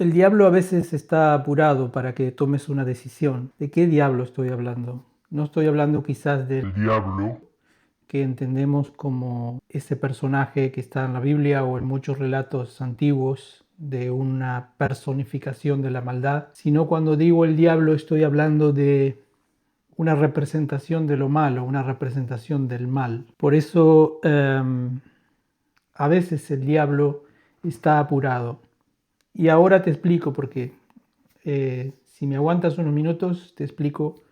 El diablo a veces está apurado para que tomes una decisión. ¿De qué diablo estoy hablando? No estoy hablando quizás del diablo que entendemos como ese personaje que está en la Biblia o en muchos relatos antiguos de una personificación de la maldad, sino cuando digo el diablo estoy hablando de una representación de lo malo, una representación del mal. Por eso a veces el diablo está apurado. Y ahora te explico por qué. Si me aguantas unos minutos, te explico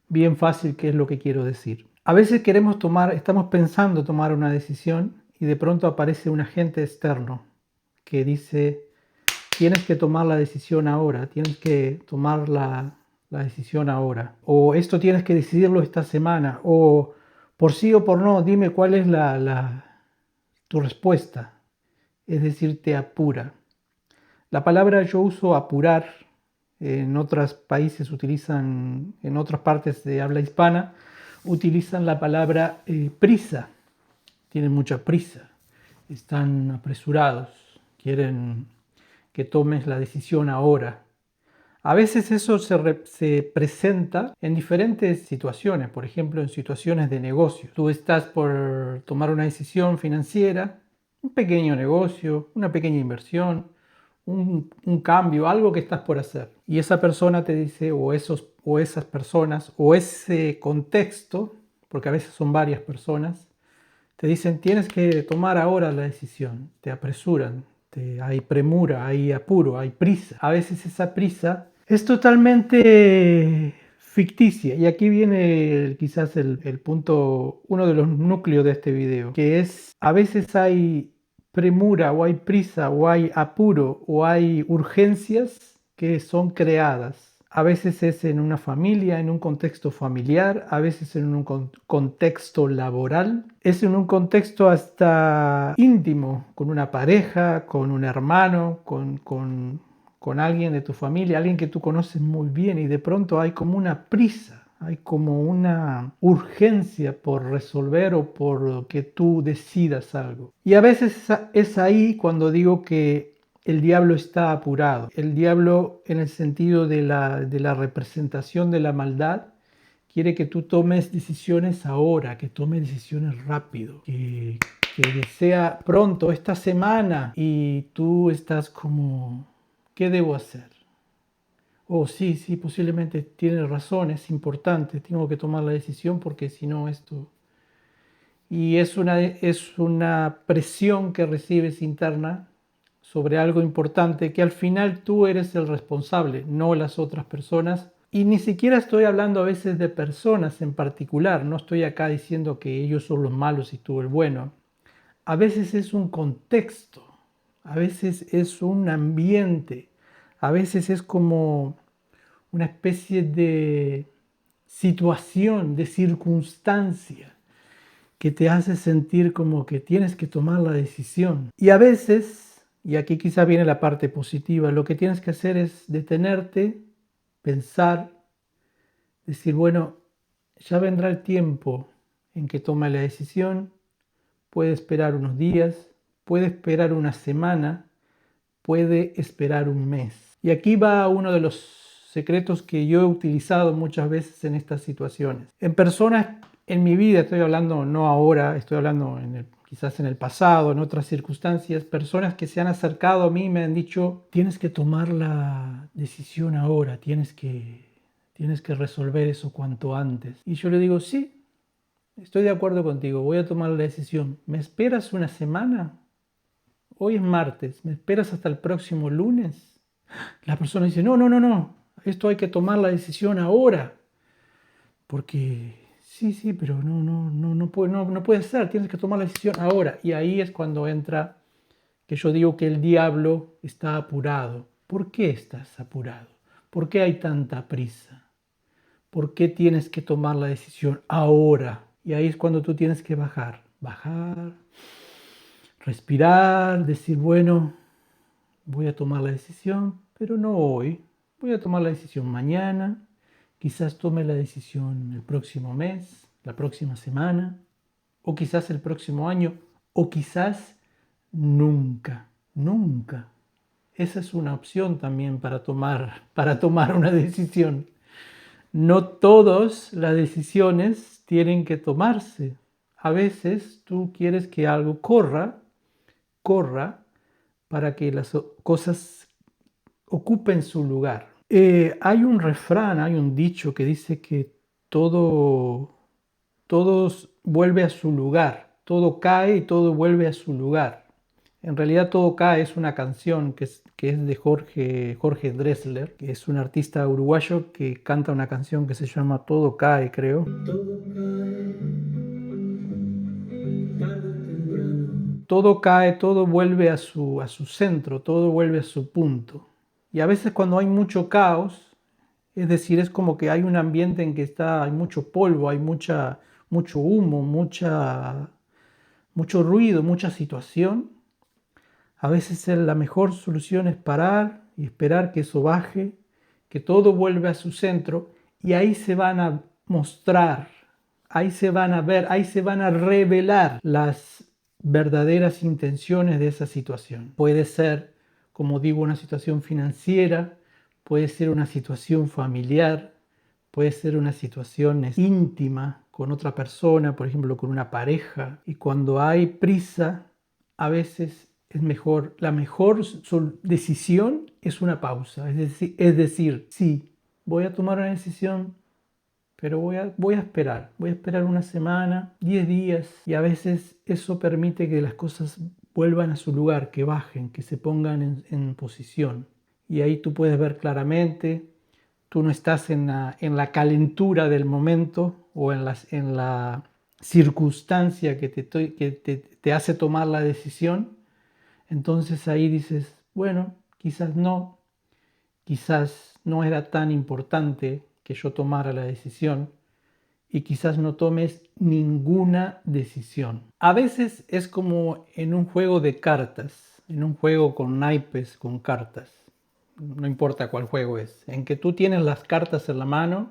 bien fácil qué es lo que quiero decir. A veces estamos pensando tomar una decisión y de pronto aparece un agente externo que dice, tienes que tomar la decisión ahora, tienes que tomar la decisión ahora, o esto tienes que decidirlo esta semana, o por sí o por no, dime cuál es tu respuesta. Es decir, te apura. La palabra yo uso apurar, en otros países utilizan, en otras partes de habla hispana, utilizan la palabra prisa. Tienen mucha prisa, están apresurados, quieren que tomes la decisión ahora. A veces eso se presenta en diferentes situaciones, por ejemplo en situaciones de negocio. Tú estás por tomar una decisión financiera, un pequeño negocio, una pequeña inversión, un cambio, algo que estás por hacer. Y esa persona te dice, o esas personas, o ese contexto, porque a veces son varias personas, te dicen, tienes que tomar ahora la decisión, te apresuran, hay premura, hay apuro, hay prisa. A veces esa prisa es totalmente ficticia. Y aquí viene quizás el punto, uno de los núcleos de este video, que es, a veces hay premura o hay prisa o hay apuro o hay urgencias que son creadas. A veces es en una familia, en un contexto familiar, a veces en un contexto laboral, es en un contexto hasta íntimo, con una pareja, con un hermano, con alguien de tu familia, alguien que tú conoces muy bien y de pronto hay como una prisa, hay como una urgencia por resolver o por que tú decidas algo. Y a veces es ahí cuando digo que el diablo está apurado. El diablo, en el sentido de la representación de la maldad, quiere que tú tomes decisiones ahora, que tomes decisiones rápido, que sea pronto, esta semana, y tú estás como, ¿qué debo hacer? Oh, sí, sí, posiblemente tienes razón, es importante, tengo que tomar la decisión porque si no esto... Y es una presión que recibes interna sobre algo importante que al final tú eres el responsable, no las otras personas. Y ni siquiera estoy hablando a veces de personas en particular, no estoy acá diciendo que ellos son los malos y tú el bueno. A veces es un contexto, a veces es un ambiente, a veces es como una especie de situación, de circunstancia que te hace sentir como que tienes que tomar la decisión. Y a veces, y aquí quizá viene la parte positiva, lo que tienes que hacer es detenerte, pensar, decir, bueno, ya vendrá el tiempo en que tome la decisión, puede esperar unos días, puede esperar una semana, puede esperar un mes. Y aquí va uno de los secretos que yo he utilizado muchas veces en estas situaciones. En personas en mi vida, estoy hablando no ahora, estoy hablando quizás en el pasado, en otras circunstancias, personas que se han acercado a mí y me han dicho, tienes que tomar la decisión ahora, tienes que resolver eso cuanto antes. Y yo le digo, sí, estoy de acuerdo contigo, voy a tomar la decisión. ¿Me esperas una semana? Hoy es martes, ¿me esperas hasta el próximo lunes? La persona dice, no, no, no, no, esto hay que tomar la decisión ahora. Porque sí, sí, pero no puede ser, tienes que tomar la decisión ahora. Y ahí es cuando entra que yo digo que el diablo está apurado. ¿Por qué estás apurado? ¿Por qué hay tanta prisa? ¿Por qué tienes que tomar la decisión ahora? Y ahí es cuando tú tienes que bajar, respirar, decir, bueno, voy a tomar la decisión, pero no hoy. Voy a tomar la decisión mañana. Quizás tome la decisión el próximo mes, la próxima semana, o quizás el próximo año, o quizás nunca, nunca. esa es una opción también para tomar una decisión. No todas las decisiones tienen que tomarse. A veces tú quieres que algo corra para que las cosas ocupen su lugar. Hay un refrán, hay un dicho que dice que todo vuelve a su lugar, todo cae y todo vuelve a su lugar. En realidad Todo cae es una canción que es de Jorge Drexler, que es un artista uruguayo que canta una canción que se llama Todo cae, creo. Todo cae, todo vuelve a su centro, todo vuelve a su punto. Y a veces cuando hay mucho caos, es decir, es como que hay un ambiente en que hay mucho polvo, hay mucho humo, mucho ruido, mucha situación. A veces la mejor solución es parar y esperar que eso baje, que todo vuelva a su centro y ahí se van a mostrar, ahí se van a ver, ahí se van a revelar las verdaderas intenciones de esa situación. Puede ser, como digo, una situación financiera, puede ser una situación familiar, puede ser una situación íntima con otra persona, por ejemplo, con una pareja. Y cuando hay prisa, a veces la mejor decisión es una pausa. Es decir, sí, voy a tomar una decisión, pero voy a esperar una semana, 10 días, y a veces eso permite que las cosas vuelvan a su lugar, que bajen, que se pongan en posición. Y ahí tú puedes ver claramente, tú no estás en la calentura del momento o en la circunstancia que te hace tomar la decisión. Entonces ahí dices, bueno, quizás no era tan importante que yo tomara la decisión y quizás no tomes ninguna decisión. A veces es como en un juego de cartas, en un juego con naipes, con cartas. No importa cuál juego es, en que tú tienes las cartas en la mano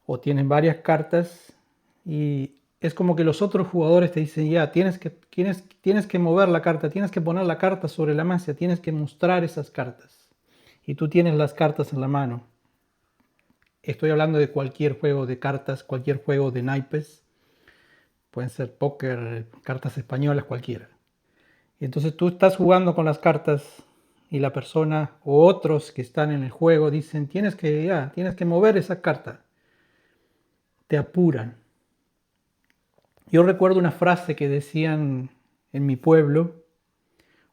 o tienes varias cartas y es como que los otros jugadores te dicen, ya, tienes que mover la carta, tienes que poner la carta sobre la mesa, tienes que mostrar esas cartas. Y tú tienes las cartas en la mano. Estoy hablando de cualquier juego de cartas, cualquier juego de naipes. Pueden ser póker, cartas españolas, cualquiera. Y entonces tú estás jugando con las cartas y la persona o otros que están en el juego dicen, tienes que mover esa carta. Te apuran. Yo recuerdo una frase que decían en mi pueblo,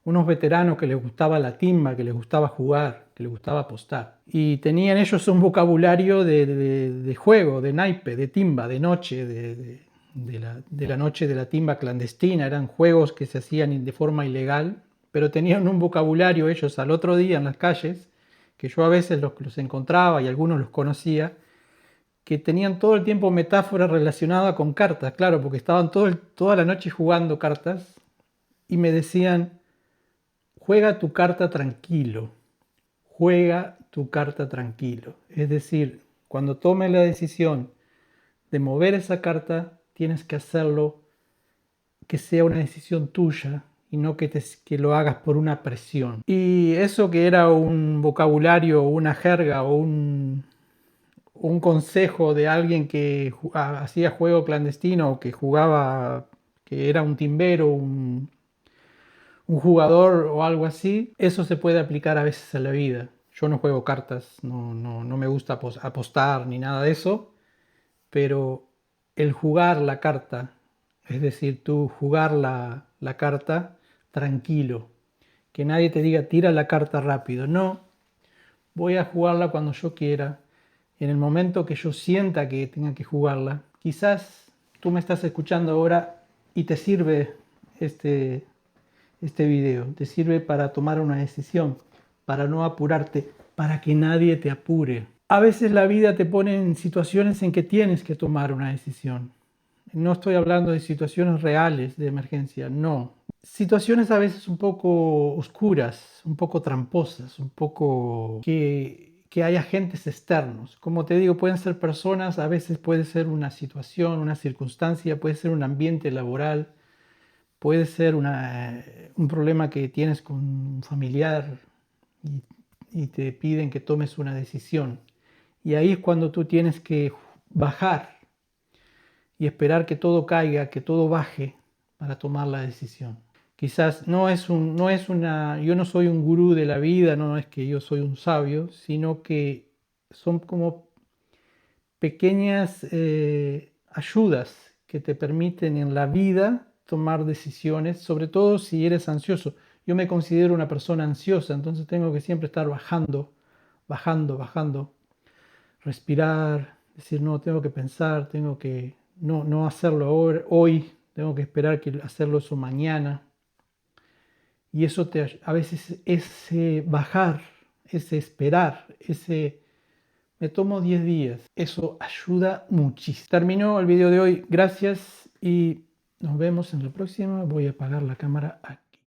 unos veteranos que les gustaba la timba, que les gustaba jugar, que les gustaba apostar. Y tenían ellos un vocabulario de juego, de naipe, de timba, de noche, de la noche de la timba clandestina. Eran juegos que se hacían de forma ilegal, pero tenían un vocabulario ellos al otro día en las calles, que yo a veces los encontraba y algunos los conocía, que tenían todo el tiempo metáforas relacionadas con cartas, claro, porque estaban toda la noche jugando cartas y me decían, juega tu carta tranquilo, juega tu carta tranquilo. Es decir, cuando tomes la decisión de mover esa carta, tienes que hacerlo que sea una decisión tuya y no que lo hagas por una presión. Y eso que era un vocabulario, una jerga o un consejo de alguien que hacía juego clandestino o que jugaba, que era un timbero, un jugador o algo así, eso se puede aplicar a veces a la vida. Yo no juego cartas, no me gusta apostar ni nada de eso, pero el jugar la carta, es decir, tú jugar la carta tranquilo, que nadie te diga tira la carta rápido, no, voy a jugarla cuando yo quiera, en el momento que yo sienta que tenga que jugarla. Quizás tú me estás escuchando ahora y te sirve este video, te sirve para tomar una decisión, para no apurarte, para que nadie te apure. A veces la vida te pone en situaciones en que tienes que tomar una decisión. No estoy hablando de situaciones reales de emergencia, no. Situaciones a veces un poco oscuras, un poco tramposas, un poco que hay agentes externos. Como te digo, pueden ser personas, a veces puede ser una situación, una circunstancia, puede ser un ambiente laboral, puede ser un problema que tienes con un familiar, y te piden que tomes una decisión. Y ahí es cuando tú tienes que bajar y esperar que todo caiga, que todo baje para tomar la decisión. Quizás yo no soy un gurú de la vida, no es que yo soy un sabio, sino que son como pequeñas ayudas que te permiten en la vida tomar decisiones, sobre todo si eres ansioso. Yo me considero una persona ansiosa, entonces tengo que siempre estar bajando, bajando, respirar, decir, no, tengo que pensar, tengo que no hacerlo hoy, tengo que esperar que hacerlo eso mañana. Y eso a veces ese bajar, ese esperar, me tomo 10 días. Eso ayuda muchísimo. Terminó el video de hoy. Gracias y nos vemos en la próxima. Voy a apagar la cámara aquí.